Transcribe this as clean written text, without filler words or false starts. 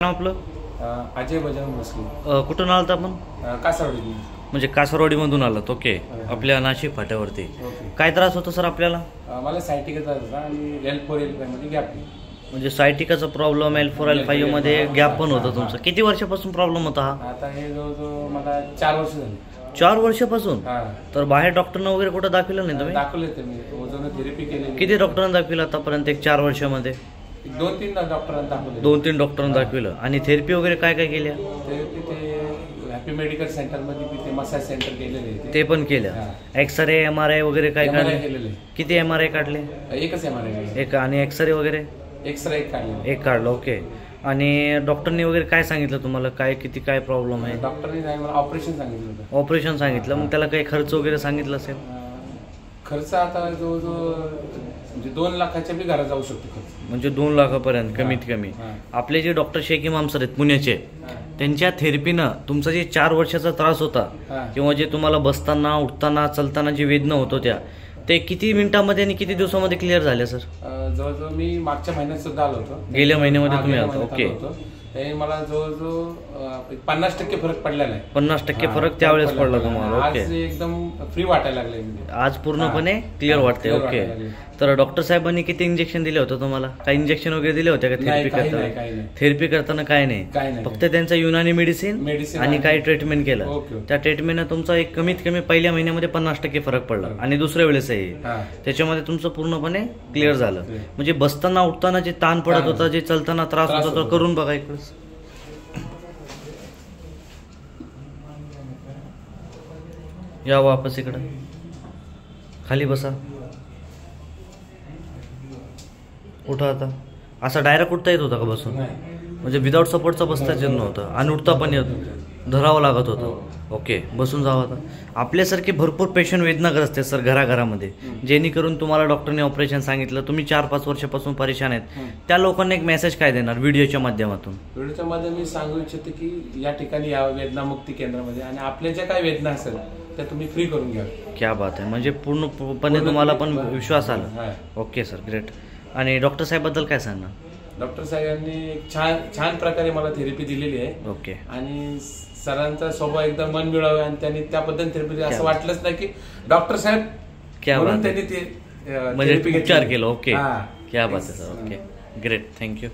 नाव आपलं? अजय बजरंग बसले. कुठून आलात आपण? कासारवाडी. म्हणजे कासारवाडीमधून आलात. ओके. आपल्या नाशिक फाट्यावरती काय त्रास होतो सर आपल्याला? मला सायटिका त्रास होता आणि L4 मध्ये गॅप. म्हणजे सायटिकाचा प्रॉब्लेम, L4 L5 मध्ये गॅप पण होता तुमचा. किती वर्षापासून प्रॉब्लेम होता हा? आता हे जवळजवळ मला 4 वर्ष झाली. 4 वर्षापासून? तर बाहेर डॉक्टरना वगैरे कुठं दाखवलं नाही तुम्ही? दाखवले ते मी, ओझोन थेरपी केली. किती डॉक्टरांना दाखवलं आतापर्यंत एक 4 वर्षामध्ये? 2-3 डॉक्टरांना दाखवले. 2-3 डॉक्टरांना दाखवलं. आणि थेरपी वगैरे काय काय केल्या? ते हॅपी मेडिकल सेंटर मध्ये ते मसाज सेंटर केलेले ते पण केल्या. एक्सरे MRI वगैरे काय काढले? किती MRI काढले? एकच MRI. एक. आणि एक्सरे वगैरे? एक्सरे काढले. एक काढलं. ओके. आणि डॉक्टरनी वगैरे काय सांगितलं तुम्हाला? काय किती काय प्रॉब्लेम आहे? डॉक्टरनी मला ऑपरेशन सांगितलं होतं. ऑपरेशन सांगितलं. मग त्याला काही खर्च वगैरे सांगितलं असेल? खर्च आता जवळजवळ म्हणजे 2 लाखाच्या बी घरात जाऊ शकतो खर्च. म्हणजे 2 लाखापर्यंत कमीत कमी. आपले जे डॉक्टर शेख इमाम सर आहेत पुण्याचे, त्यांच्या थेरपीनं तुमचा जे 4 वर्षाचा त्रास होता किंवा जे तुम्हाला बसताना उठताना चालताना जी वेदना होत होत्या, ते किती मिनिटांमध्ये आणि किती दिवसामध्ये क्लिअर झाले सर? जवळजवळ मी मागच्या महिन्यात सुद्धा आलो होतो. गेल्या महिन्यामध्ये तुम्ही आलो? ओके. ते मला जवळजवळ 50% फरक पडलेला आहे. 50% फरक त्यावेळेस पडला तुम्हाला? ओके. आज एकदम फ्री वाटायला लागले. आज पूर्णपणे क्लिअर वाटते. ओके. तर डॉक्टर साहेबांनी किती इंजेक्शन दिले होते तुम्हाला? काही इंजेक्शन वगैरे दिले होते का थेरपी करताना? थेरपी करताना काय नाही, फक्त त्यांचा युनानी मेडिसिन आणि काही ट्रीटमेंट केलं. त्या ट्रीटमेंटने तुमचा एक कमीत कमी पहिल्या महिन्यामध्ये 50% फरक पडला आणि दुसऱ्या वेळेसही त्याच्यामध्ये तुमचं पूर्णपणे क्लिअर झालं. म्हणजे बसताना उठताना जे ताण पडत होता, जे चालताना त्रास होता, तो करून बघा इकडे. या वापस इकडं खाली बसा. उठा. आता असं डायरेक्ट उठता येत होता का बसून? म्हणजे विदाऊट सपोर्टचा बसताच येत नव्हतं आणि उठता पण येत, धरावं लागत होतं. ओके. बसून जावं. आता आपल्यासारखे भरपूर पेशंट वेदनाग्रस्त आहेत सर घराघरामध्ये, जेणेकरून तुम्हाला डॉक्टरने ऑपरेशन सांगितलं, तुम्ही 4-5 वर्षापासून परेशान आहेत, त्या लोकांना एक मेसेज काय देणार व्हिडिओच्या माध्यमातून? व्हिडिओच्या माध्यमातून मी सांगू इच्छितो की या ठिकाणी या वेदनामुक्ती केंद्रामध्ये आणि आपल्या ज्या काही वेदना असेल त्या तुम्ही फ्री करून घ्या. क्या बात आहे. म्हणजे पूर्णपणे तुम्हाला पण विश्वास आला. Okay sir, great. आणि डॉक्टर साहेबबद्दल काय सांगणार? डॉक्टर साहेबांनी छान प्रकारे मला थेरपी दिलेली आहे. ओके. आणि सरांचा स्वभाव एकदम मन मिळावे आणि त्यांनी त्याबद्दल थेरपी असं वाटलंच नाही की डॉक्टर साहेब म्हणून त्यांनी ते म्हणजे उपचार केला. ओके. क्या बात आहे सर. Okay, great. थँक्यू.